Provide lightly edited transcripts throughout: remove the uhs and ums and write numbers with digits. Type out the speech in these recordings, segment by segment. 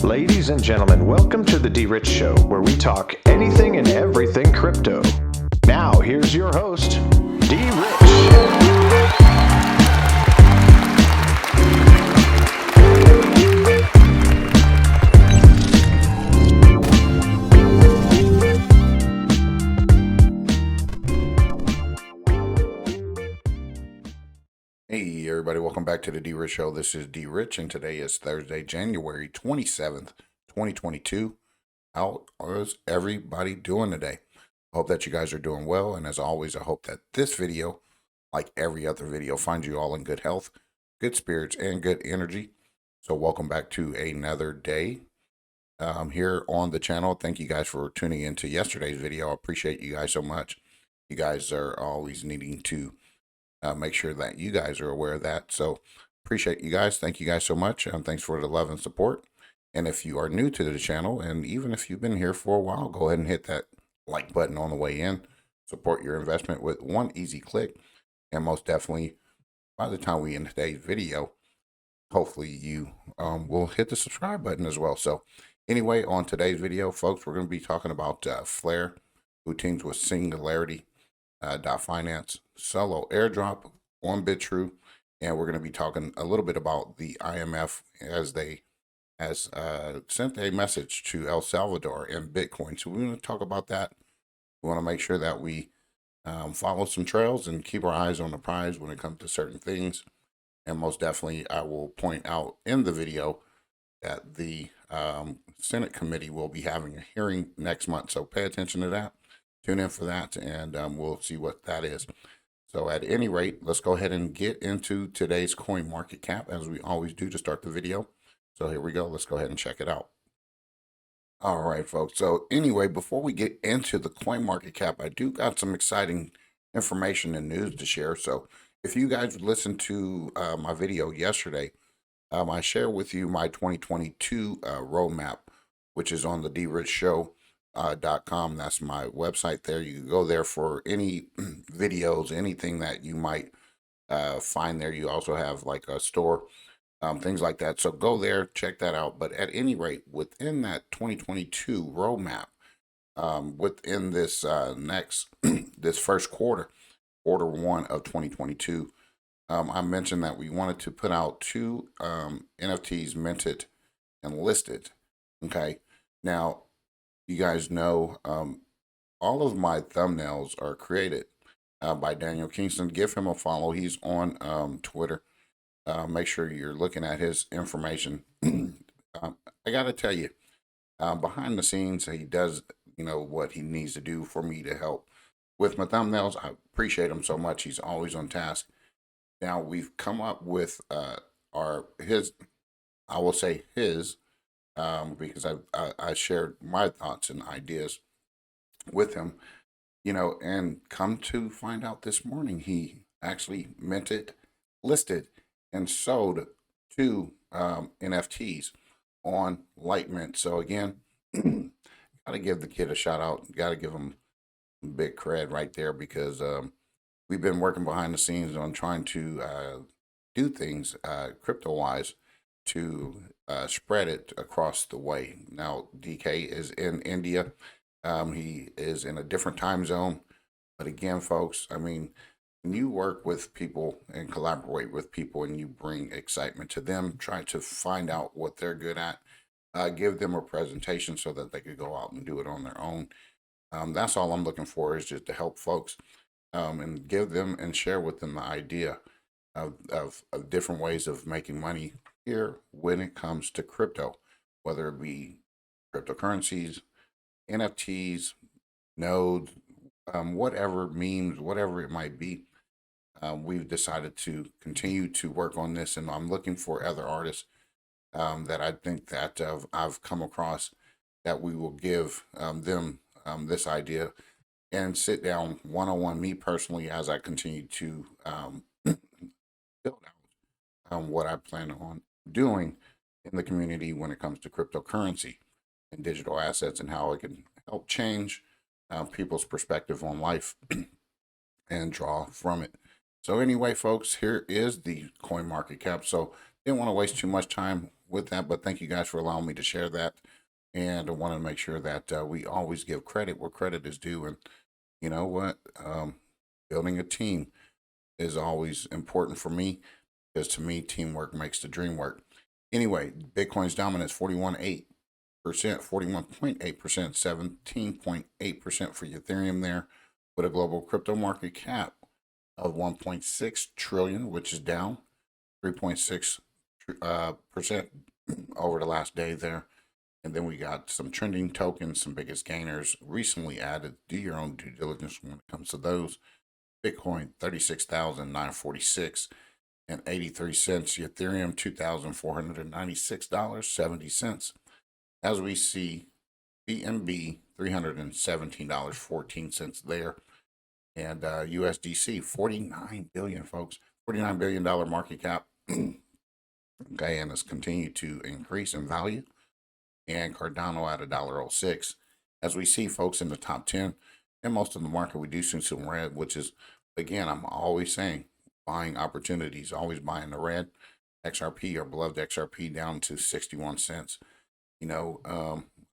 Ladies and gentlemen, welcome to the DRich Show, where we talk anything and everything crypto. Now, here's your host, DRich. Hey everybody, welcome back to the DRich Show. This is DRich, and today is Thursday, January 27th, 2022. How is everybody doing today? I hope that you guys are doing well, and as always, I hope that this video, like every other video, finds you all in good health, good spirits, and good energy. So welcome back to another day here on the channel. Thank you guys for tuning into yesterday's video. I appreciate you guys so much. You guys are always needing to make sure that you guys are aware of that. So appreciate you guys. Thank you guys so much. Thanks for the love and support. And if you are new to the channel, and even if you've been here for a while, go ahead and hit that like button on the way in. Support your investment with one easy click. And most definitely, by the time we end today's video, hopefully you will hit the subscribe button as well. So anyway, on today's video, folks, we're going to be talking about Flare, who teams with Singularity Finance, solo airdrop on Bitrue, and we're going to be talking a little bit about the IMF as they sent a message to El Salvador and Bitcoin. So we're going to talk about that. We want to make sure that we follow some trails and keep our eyes on the prize when it comes to certain things. And most definitely, I will point out in the video that the Senate committee will be having a hearing next month. So pay attention to that. Tune in for that, and we'll see what that is. So at any rate, let's go ahead and get into today's coin market cap, as we always do to start the video. So here we go. Let's go ahead and check it out. All right, folks. So anyway, before we get into the coin market cap, I do got some exciting information and news to share. So if you guys listened to my video yesterday, I shared with you my 2022 roadmap, which is on the DRich Show. .com. That's my website there. You can go there for any videos, anything that you might find there. You also have like a store, things like that. So go there, check that out. But at any rate, within that 2022 roadmap, within this this first quarter one of 2022, I mentioned that we wanted to put out two NFTs minted and listed. Okay. Now, you guys know all of my thumbnails are created by Daniel Kingston. Give him a follow. He's on Twitter. Make sure you're looking at his information. I got to tell you, behind the scenes, he does, what he needs to do for me to help with my thumbnails. I appreciate him so much. He's always on task. Now, we've come up with his, because I shared my thoughts and ideas with him, and come to find out this morning, he actually minted, listed, and sold two NFTs on Lightmint. So again, gotta give the kid a shout out. Gotta give him big cred right there, because we've been working behind the scenes on trying to do things crypto-wise to spread it across the way. Now, DK is in India. He is in a different time zone. But again, folks, I mean, when you work with people and collaborate with people and you bring excitement to them, try to find out what they're good at, give them a presentation so that they could go out and do it on their own. That's all I'm looking for, is just to help folks and give them and share with them the idea of different ways of making money here when it comes to crypto, whether it be cryptocurrencies, NFTs, nodes, whatever, memes, whatever it might be. We've decided to continue to work on this, and I'm looking for other artists that I think that I've come across, that we will give them this idea and sit down one-on-one, me personally, as I continue to build out what I plan on doing in the community when it comes to cryptocurrency and digital assets, and how it can help change people's perspective on life and draw from it. So anyway, folks, here is the coin market cap. So didn't want to waste too much time with that, but thank you guys for allowing me to share that. And I want to make sure that we always give credit where credit is due. And you know what? Building a team is always important for me because to me, teamwork makes the dream work. Anyway, Bitcoin's dominance 41.8%, 41.8%, 17.8% for Ethereum there, with a global crypto market cap of 1.6 trillion, which is down 3.6% over the last day there. And then we got some trending tokens, some biggest gainers recently added. Do your own due diligence when it comes to those. Bitcoin 36,946 and 83 cents. Ethereum $2,496.70. As we see, BNB $317.14 there, and USDC 49 billion, folks, $49 billion market cap. Okay, and it's continued to increase in value. And Cardano at $1.06. As we see, folks, in the top 10 and most of the market, we do see some red, which is, again, I'm always saying, buying opportunities, always buying the red. XRP, our beloved XRP, down to 61 cents. You know,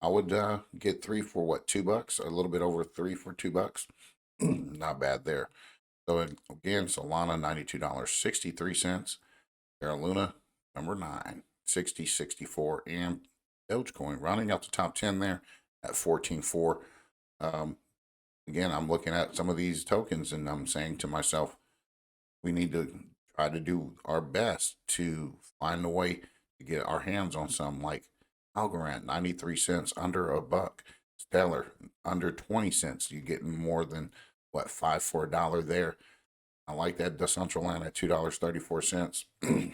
I would get 3 for what, $2, a little bit over 3 for $2. Not bad there. So again, Solana $92.63. Terra Luna number 9, 60.64, and Dogecoin rounding out the top 10 there at 14.4. Again, I'm looking at some of these tokens and I'm saying to myself, we need to try to do our best to find a way to get our hands on some, like Algorand, 93 cents, under $1. Stellar, under 20 cents. You're getting more than, what, 5 for $1 there. I like that. Decentraland at $2.34.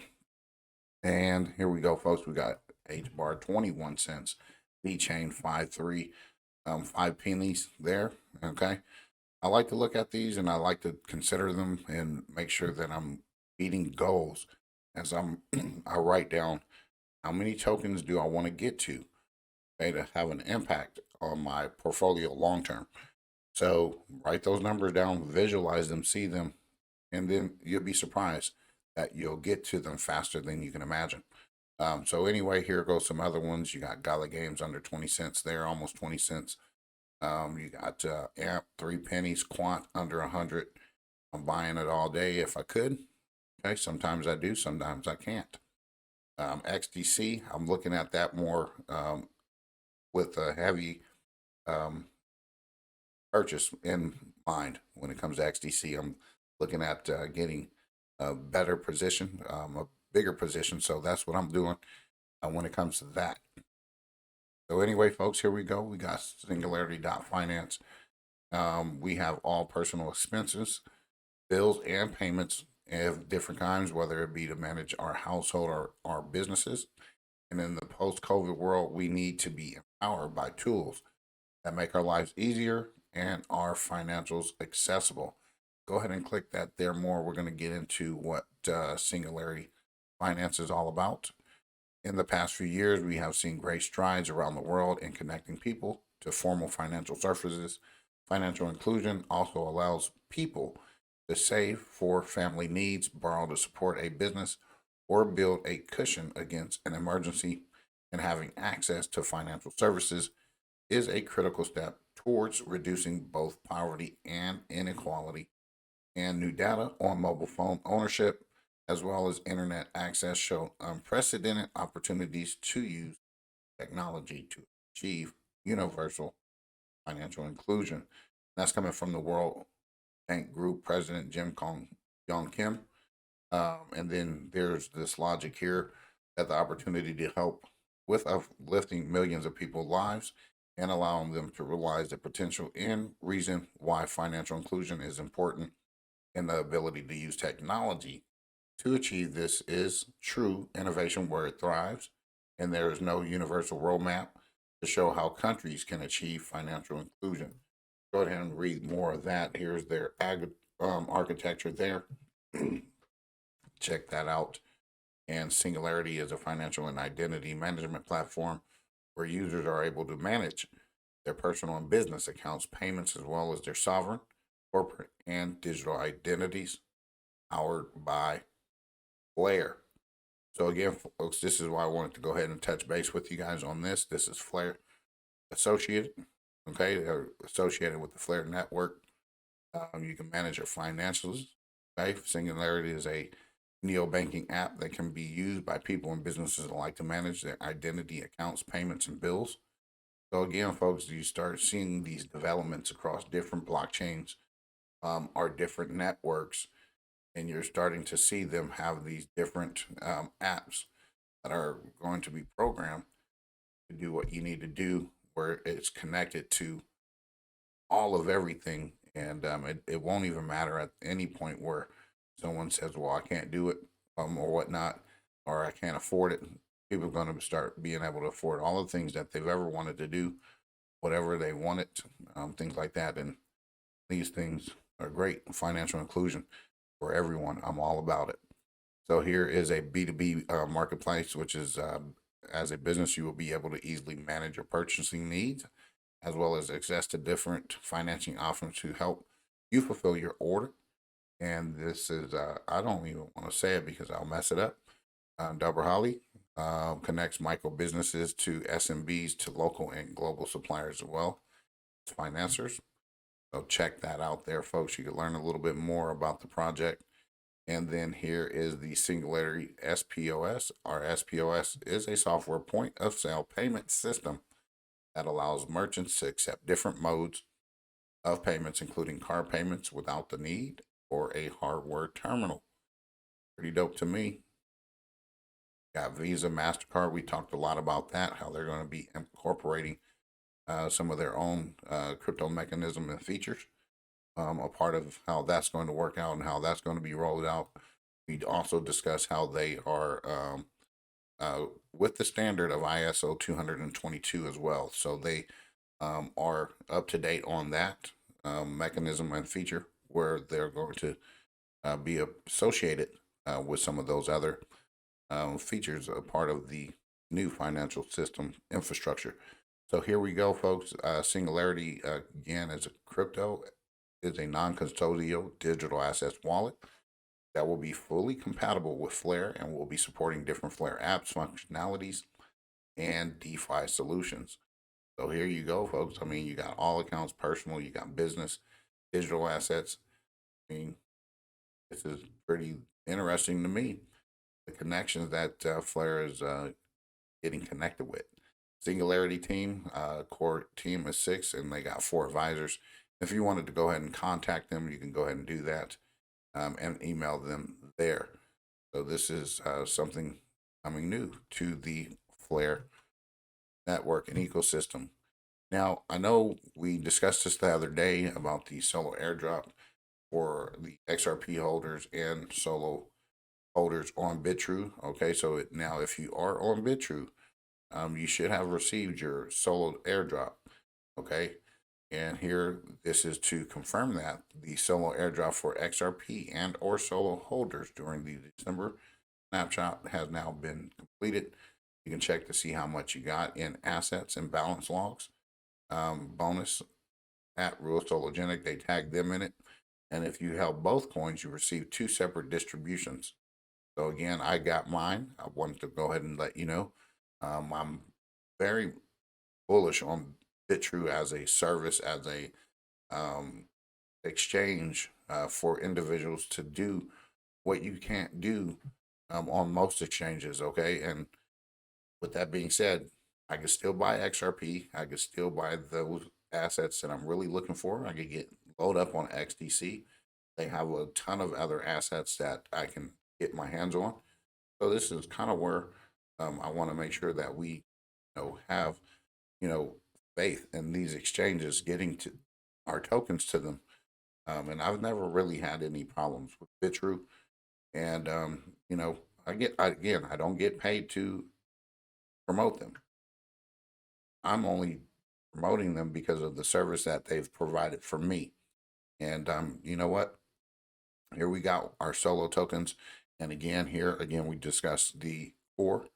And here we go, folks. We got H-bar 21 cents. V-chain 5.3, 5 pennies there. Okay. I like to look at these and I like to consider them and make sure that I'm beating goals as I write down how many tokens do I want to get to, okay, to have an impact on my portfolio long term. So write those numbers down, visualize them, see them, and then you'll be surprised that you'll get to them faster than you can imagine. So anyway, here goes some other ones. You got Gala Games under 20 cents there, almost 20 cents. You got AMP 3 pennies, Quant under 100. I'm buying it all day if I could. Okay, sometimes I do, sometimes I can't. XDC, I'm looking at that more with a heavy purchase in mind when it comes to XDC. I'm looking at getting a better position, a bigger position. So that's what I'm doing when it comes to that. So anyway, folks, here we go. We got Singularity Finance. We have all personal expenses, bills, and payments of different kinds, whether it be to manage our household or our businesses. And in the post-COVID world, we need to be empowered by tools that make our lives easier and our financials accessible. Go ahead and click that there more. We're going to get into what Singularity Finance is all about. In the past few years, we have seen great strides around the world in connecting people to formal financial services. Financial inclusion also allows people to save for family needs, borrow to support a business, or build a cushion against an emergency. And having access to financial services is a critical step towards reducing both poverty and inequality. And new data on mobile phone ownership as well as internet access show unprecedented opportunities to use technology to achieve universal financial inclusion. That's coming from the World Bank Group President Jim Yong Kim. And then there's this logic here that the opportunity to help with uplifting millions of people's lives and allowing them to realize the potential and reason why financial inclusion is important, and the ability to use technology to achieve this is true innovation where it thrives, and there is no universal roadmap to show how countries can achieve financial inclusion. Go ahead and read more of that. Here's their architecture there. Check that out. And Singularity is a financial and identity management platform where users are able to manage their personal and business accounts, payments, as well as their sovereign, corporate, and digital identities, powered by Blair. So again, folks, this is why I wanted to go ahead and touch base with you guys on this. This is Flare Associated. Okay, they're associated with the Flare network. You can manage your financials. Okay, Singularity is a neo-banking app that can be used by people and businesses alike to manage their identity, accounts, payments, and bills. So again, folks, you start seeing these developments across different blockchains, or different networks, and you're starting to see them have these different apps that are going to be programmed to do what you need to do, where it's connected to all of everything, and it won't even matter at any point where someone says, "Well, I can't do it," or whatnot, or "I can't afford it." People are going to start being able to afford all the things that they've ever wanted to do, whatever they wanted, things like that. And these things are great financial inclusion for everyone. I'm all about it. So here is a B2B marketplace, which is as a business, you will be able to easily manage your purchasing needs, as well as access to different financing options to help you fulfill your order. And this is, I don't even want to say it because I'll mess it up. Double Holly connects micro businesses to SMBs to local and global suppliers as well as financiers. So check that out there, folks. You can learn a little bit more about the project. And then here is the Singularity SPOS. Our SPOS is a software point of sale payment system that allows merchants to accept different modes of payments, including card payments without the need for a hardware terminal. Pretty dope to me. Got Visa, MasterCard. We talked a lot about that, how they're going to be incorporating some of their own crypto mechanism and features. A part of how that's going to work out and how that's going to be rolled out. We also discuss how they are with the standard of ISO 222 as well. So they are up to date on that mechanism and feature, where they're going to be associated with some of those other features, a part of the new financial system infrastructure. So here we go, folks. Singularity, again, is a crypto, is a non-custodial digital assets wallet that will be fully compatible with Flare and will be supporting different Flare apps, functionalities, and DeFi solutions. So here you go, folks. I mean, you got all accounts, personal, you got business, digital assets. I mean, this is pretty interesting to me. The connections that Flare is getting connected with. Singularity team, core team is 6, and they got 4 advisors. If you wanted to go ahead and contact them, you can go ahead and do that, and email them there. So this is something coming new to the Flare network and ecosystem. Now, I know we discussed this the other day about the solo airdrop for the XRP holders and solo holders on Bitrue. Okay, so now if you are on Bitrue, you should have received your solo airdrop. Okay, and here this is to confirm that the solo airdrop for XRP and or solo holders during the December snapshot has now been completed. You can check to see how much you got in assets and balance logs. Bonus at Real Sologenic, they tagged them in it. And if you held both coins, you received 2 separate distributions. So again, I got mine. I wanted to go ahead and let you know. I'm very bullish on Bitrue as a service, as a exchange for individuals to do what you can't do on most exchanges. Okay, and with that being said, I can still buy XRP. I can still buy those assets that I'm really looking for. I could get load up on XDC. They have a ton of other assets that I can get my hands on. So this is kind of where I want to make sure that we, have, faith in these exchanges getting to our tokens to them. And I've never really had any problems with Bitrue. And I don't get paid to promote them. I'm only promoting them because of the service that they've provided for me. And you know what? Here we got our solo tokens. And again, we discussed the core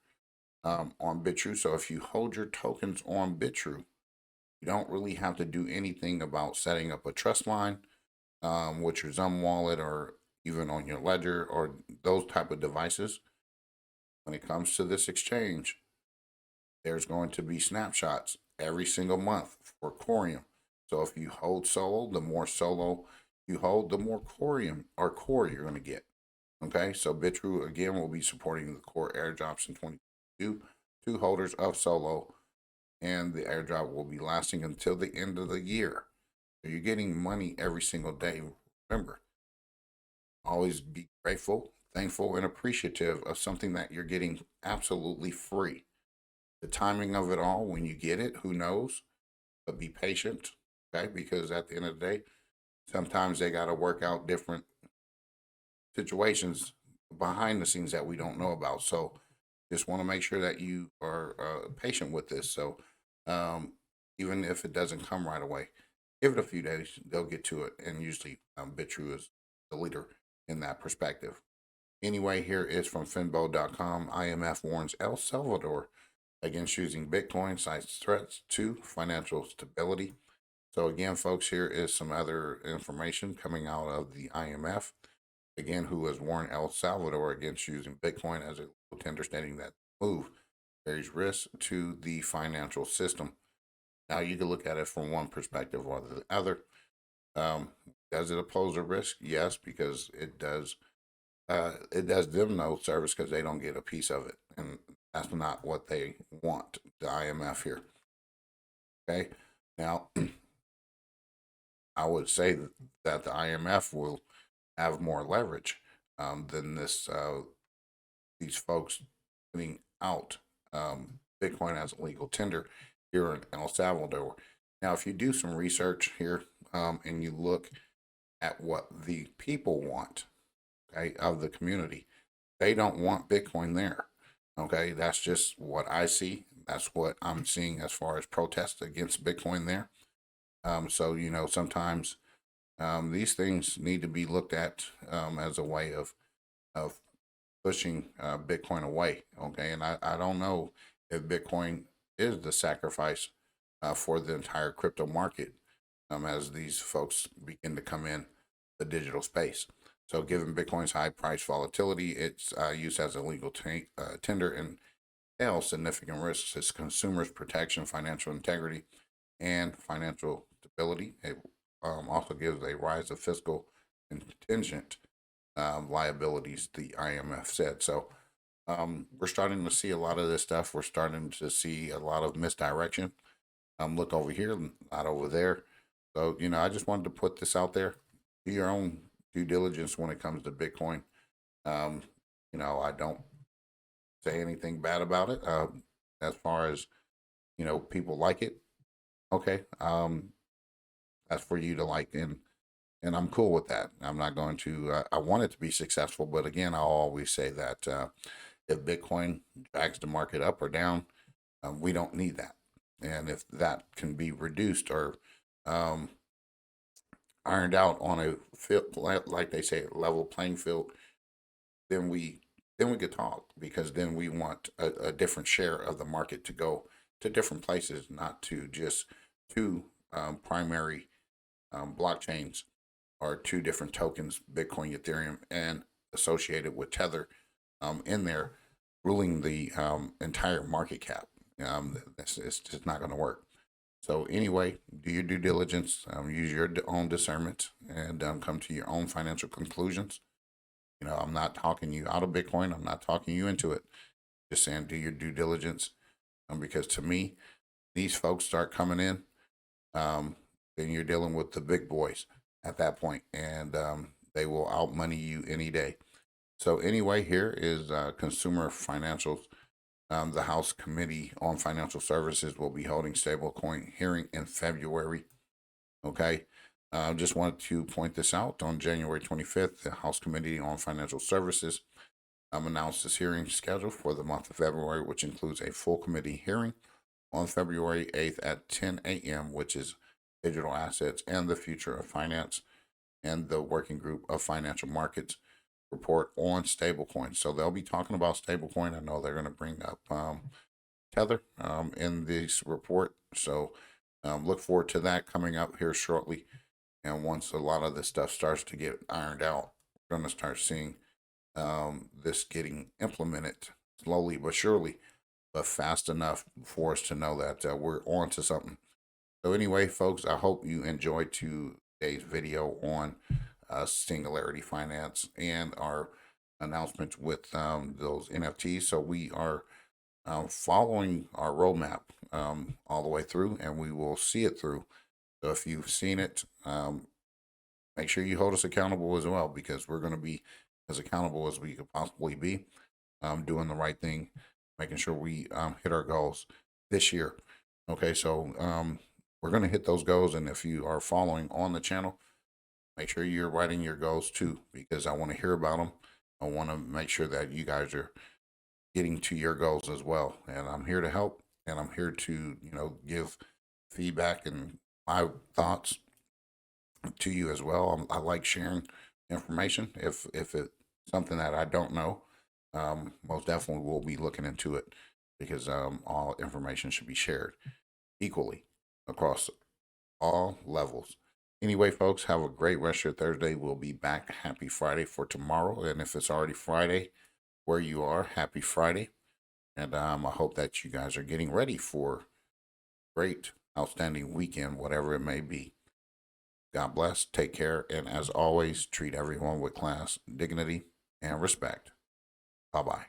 on Bitrue. So if you hold your tokens on Bitrue, you don't really have to do anything about setting up a trust line with your Zum wallet or even on your ledger or those type of devices. when it comes to this exchange, there's going to be snapshots every single month for Corium. So if you hold solo, the more solo you hold, the more Corium or core you're going to get. Okay, so Bitrue again will be supporting the core airdrops in 2022 to holders of solo, and the airdrop will be lasting until the end of the year. So you're getting money every single day. Remember, always be grateful, thankful, and appreciative of something that you're getting absolutely free. The timing of it all, when you get it, who knows? But be patient, okay? Because at the end of the day, sometimes they got to work out different situations behind the scenes that we don't know about. So just want to make sure that you are patient with this. So even if it doesn't come right away, give it a few days, they'll get to it. And usually Bitrue is the leader in that perspective. Anyway, here is from finbo.com. IMF warns El Salvador against using Bitcoin, cites threats to financial stability. So again, folks, here is some other information coming out of the IMF. Again, who has warned El Salvador against using Bitcoin as a tender, stating that move carries risk to the financial system. Now, you can look at it from one perspective or the other. Does it pose a risk? Yes, because it does. It does them no service because they don't get a piece of it, and that's not what they want. The IMF here. Okay, now I would say that the IMF will have more leverage than these folks putting out Bitcoin as a legal tender here in El Salvador. Now, if you do some research here and you look at what the people want, okay, of the community, they don't want Bitcoin there. Okay, that's just what I see. That's what I'm seeing as far as protests against Bitcoin there. So sometimes these things need to be looked at as a way of pushing Bitcoin away. Okay, and I don't know if Bitcoin is the sacrifice for the entire crypto market as these folks begin to come in the digital space. So, given Bitcoin's high price volatility, it's used as a legal tender and entails significant risks as consumers' protection, financial integrity, and financial stability. It also gives a rise of fiscal contingent liabilities, the IMF said. So we're starting to see a lot of this stuff. We're starting to see a lot of misdirection. Look over here, not over there. So, I just wanted to put this out there. Do your own due diligence when it comes to Bitcoin. I don't say anything bad about it. As far as, people like it. Okay. That's for you to like, and I'm cool with that. I'm not going to. I want it to be successful, but again, I'll always say that if Bitcoin drags the market up or down, we don't need that. And if that can be reduced or ironed out on a field, like they say, level playing field, then we could talk, because then we want a different share of the market to go to different places, not to just two primary blockchains or two different tokens, Bitcoin, Ethereum, and associated with Tether in there, ruling the entire market cap. It's just not going to work. So anyway, do your due diligence, use your own discernment, and come to your own financial conclusions. I'm not talking you out of Bitcoin. I'm not talking you into it. Just saying, do your due diligence, because to me, these folks start coming in, then you're dealing with the big boys at that point, and they will outmoney you any day. So anyway, here is Consumer Financials. The House Committee on Financial Services will be holding stablecoin hearing in February. Okay. Just wanted to point this out. On January 25th, the House Committee on Financial Services announced this hearing schedule for the month of February, which includes a full committee hearing on February 8th at 10 a.m., which is digital assets and the future of finance, and the working group of financial markets report on stablecoins. So they'll be talking about stablecoin. I know they're going to bring up Tether in this report. So look forward to that coming up here shortly. And once a lot of this stuff starts to get ironed out, we're going to start seeing this getting implemented slowly but surely, but fast enough for us to know that we're on to something. So anyway, folks, I hope you enjoyed today's video on Singularity Finance and our announcements with those NFTs. So we are following our roadmap all the way through, and we will see it through. So if you've seen it, make sure you hold us accountable as well, because we're going to be as accountable as we could possibly be, doing the right thing, making sure we hit our goals this year. Okay, so we're going to hit those goals, and if you are following on the channel, make sure you're writing your goals too, because I want to hear about them. I want to make sure that you guys are getting to your goals as well, and I'm here to help, and I'm here to give feedback and my thoughts to you as well. I like sharing information. If it's something that I don't know, most definitely we'll be looking into it, because all information should be shared equally across all levels. Anyway, folks, have a great rest of your Thursday. We'll be back. Happy Friday for tomorrow. And if it's already Friday where you are, happy Friday. And I hope that you guys are getting ready for great, outstanding weekend, whatever it may be. God bless, take care, and as always, treat everyone with class, dignity, and respect. Bye-bye.